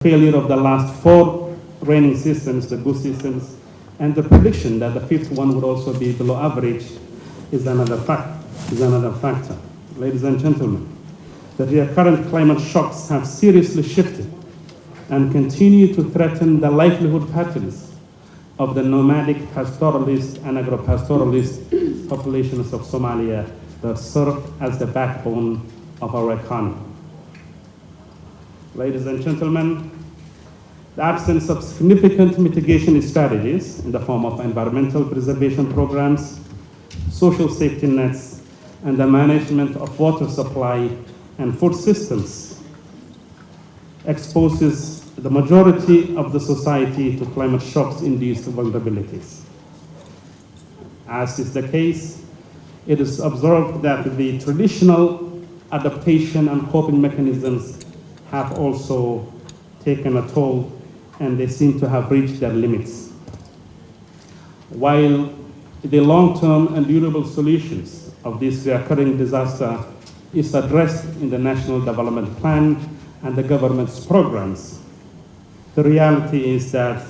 failure of the last 4 raining seasons, the good seasons, and the prediction that the 5th one would also be below average is another factor. Ladies and gentlemen, the recurrent climate shocks have seriously shifted and continue to threaten the livelihood patterns of the nomadic pastoralist and agro-pastoralist populations of Somalia that serve as the backbone of our economy. Ladies and gentlemen, the absence of significant mitigation strategies in the form of environmental preservation programs, social safety nets, and the management of water supply and food systems exposes the majority of the society to climate shocks-induced vulnerabilities. As is the case, it is observed that the traditional adaptation and coping mechanisms have also taken a toll, and they seem to have reached their limits. While the long-term and durable solutions of this recurring disaster is addressed in the National Development Plan and the government's programs, the reality is that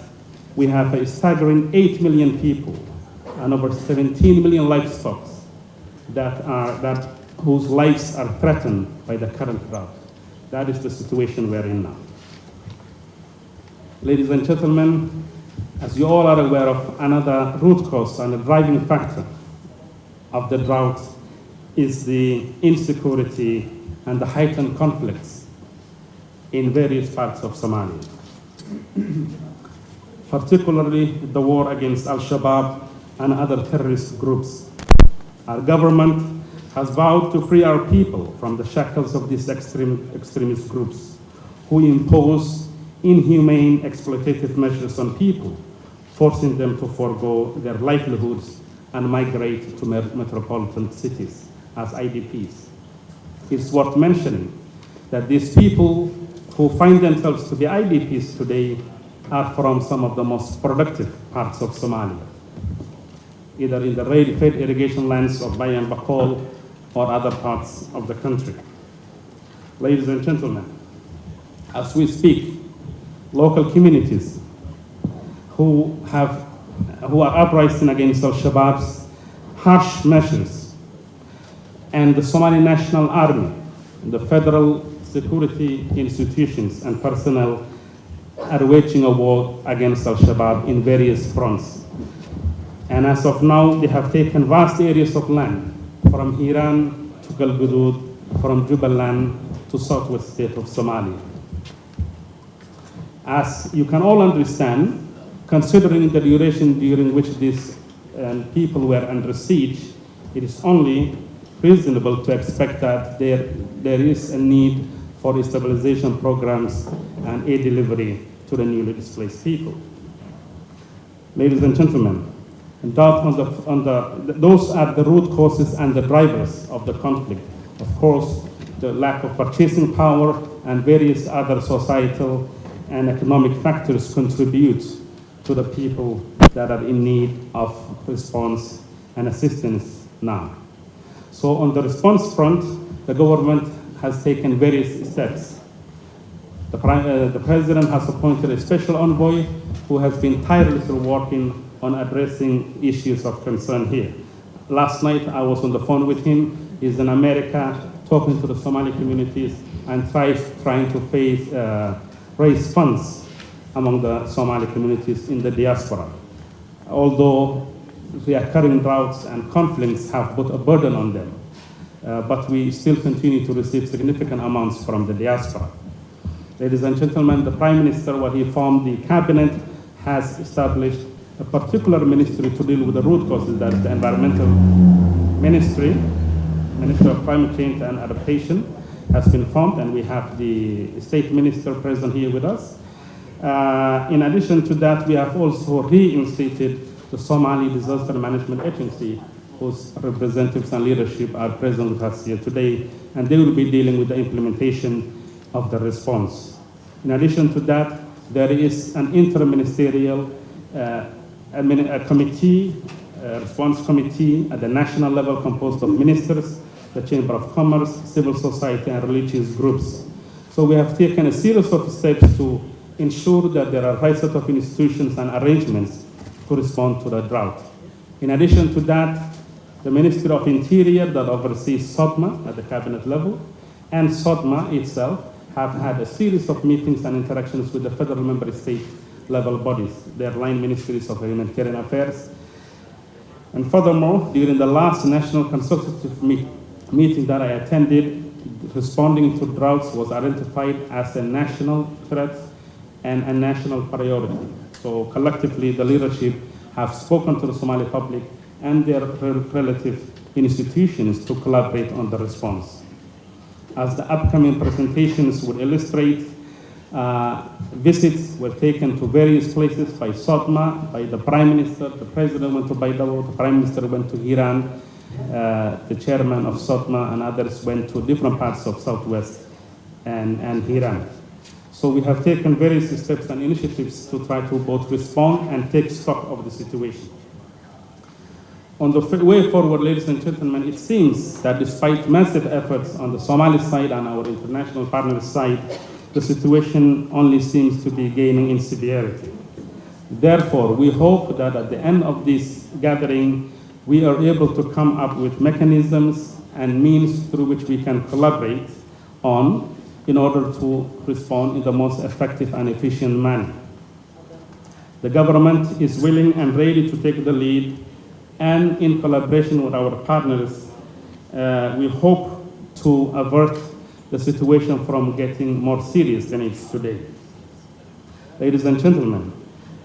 we have a staggering 8 million people and over 17 million livestock whose lives are threatened by the current drought. That is the situation we're in now. Ladies and gentlemen, as you all are aware of, another root cause and a driving factor of the drought is the insecurity and the heightened conflicts in various parts of Somalia. Particularly the war against Al-Shabaab and other terrorist groups. Our government has vowed to free our people from the shackles of these extremist groups who impose inhumane exploitative measures on people, forcing them to forego their livelihoods and migrate to metropolitan cities as IDPs. It's worth mentioning that these people who find themselves to be IDPs today are from some of the most productive parts of Somalia, either in the rail-fed irrigation lands of Bayan Bakol or other parts of the country. Ladies and gentlemen, as we speak, local communities who are uprising against Al-Shabaab's harsh measures and the Somali National Army, the federal security institutions and personnel are waging a war against Al-Shabaab in various fronts. And as of now, they have taken vast areas of land from Hiran to Galgudud, from Jubaland to southwest state of Somalia. As you can all understand, considering the duration during which these people were under siege, it is only reasonable to expect that there is a need for stabilization programs and aid delivery to the newly displaced people. Ladies and gentlemen, those are the root causes and the drivers of the conflict. Of course, the lack of purchasing power and various other societal and economic factors contribute to the people that are in need of response and assistance now. So on the response front, the government has taken various steps. The President has appointed a special envoy who has been tirelessly working on addressing issues of concern here. Last night, I was on the phone with him. He's in America talking to the Somali communities and trying to raise funds among the Somali communities in the diaspora. Although the occurring droughts and conflicts have put a burden on them, but we still continue to receive significant amounts from the diaspora. Ladies and gentlemen, the Prime Minister, when he formed the cabinet, has established a particular ministry to deal with the root causes. That is the environmental ministry, Ministry of Climate Change and Adaptation, has been formed, and we have the state minister present here with us. In addition to that, we have also reinstated the Somali Disaster Management Agency, whose representatives and leadership are present with us here today, and they will be dealing with the implementation of the response. In addition to that, there is an interministerial response committee at the national level composed of ministers, the Chamber of Commerce, civil society, and religious groups. So we have taken a series of steps to ensure that there are right set of institutions and arrangements to respond to the drought. In addition to that, the Ministry of Interior that oversees SODMA at the cabinet level and SODMA itself have had a series of meetings and interactions with the federal member state level bodies, their line ministries of humanitarian affairs. And furthermore, during the last national consultative meeting that I attended, responding to droughts was identified as a national threat and a national priority. So collectively, the leadership have spoken to the Somali public and their relative institutions to collaborate on the response. As the upcoming presentations would illustrate, visits were taken to various places by SODMA, by the Prime Minister. The President went to Baydhabo, the Prime Minister went to Iran, the Chairman of SODMA and others went to different parts of Southwest and Iran. So we have taken various steps and initiatives to try to both respond and take stock of the situation. On the way forward, ladies and gentlemen, it seems that despite massive efforts on the Somali side and our international partners' side, the situation only seems to be gaining in severity. Therefore, we hope that at the end of this gathering, we are able to come up with mechanisms and means through which we can collaborate on in order to respond in the most effective and efficient manner. The government is willing and ready to take the lead, and in collaboration with our partners, we hope to avert the situation from getting more serious than it is today. Ladies and gentlemen,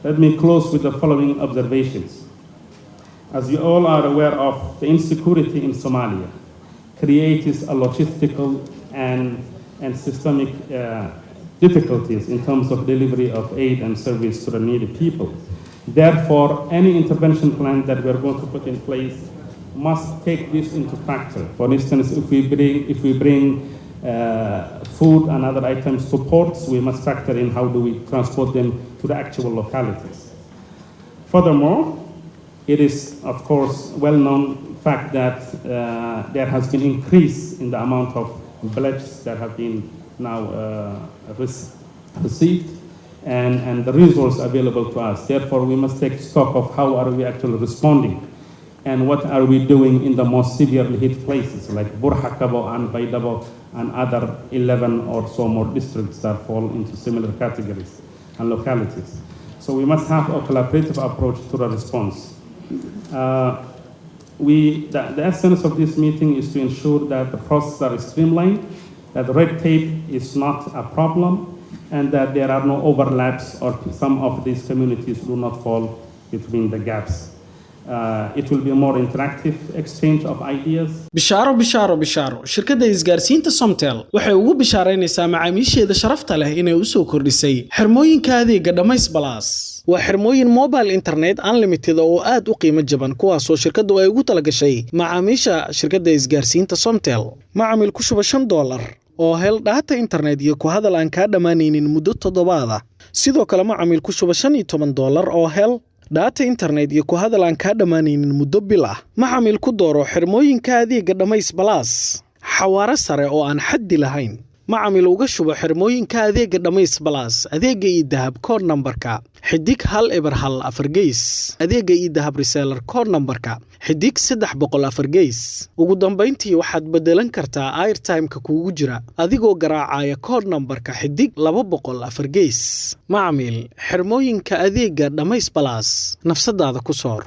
let me close with the following observations. As you all are aware of, the insecurity in Somalia creates a logistical and systemic difficulties in terms of delivery of aid and service to the needy people. Therefore, any intervention plan that we are going to put in place must take this into factor. For instance, if we bring food and other items to ports, we must factor in how do we transport them to the actual localities. Furthermore, it is, of course, well-known fact that there has been increase in the amount of pledges that have been now received and the resource available to us. Therefore, we must take stock of how are we actually responding and what are we doing in the most severely hit places like Burhakabo and Baydhabo and other 11 or so more districts that fall into similar categories and localities. So we must have a collaborative approach to the response. The essence of this meeting is to ensure that the processes are streamlined, that red tape is not a problem, and that there are no overlaps or some of these communities do not fall between the gaps. It will be a more interactive exchange of ideas. bishaaro shirkadda isgaarsiinta Somtel waxay ugu bishaaraynaysaa macaamiisheeda sharafta leh inay u soo kordhisay xirmooyinka adeega dhamays Plus. waa xirmooyin mobile internet unlimited oo aad u qiimo jaban kuwaas oo shirkaddu ay ugu talagashay macaamiisha shirkadda isgaarsiinta Somtel. macaamiil ku shuba $5 oo hel data internet iyo ku hadal aan ka dhamaanaynin muddo 7 ah. sidoo kale macaamiil ku shuba $15 oo hel data internet iyo ku hadal aan ka dhamaanaynin muddo bil ah. macaamiil ku dooro xirmooyinka adeega dhamays Plus xawaare sare oo aan xaddi lahayn. macaamiil uga shuba xirmooyinka adeega dhamays Plus adeega idahab code numberka xidig 114 gees adeega idahab reseller code numberka xidig 304 gees. ugu dambeyntii waxaad bedelan kartaa airtime-ka kuugu jira adigoo garaacaya code numberka xidig 204 gees. macaamiil xirmooyinka adeega dhamays Plus nafsadaada ku soor.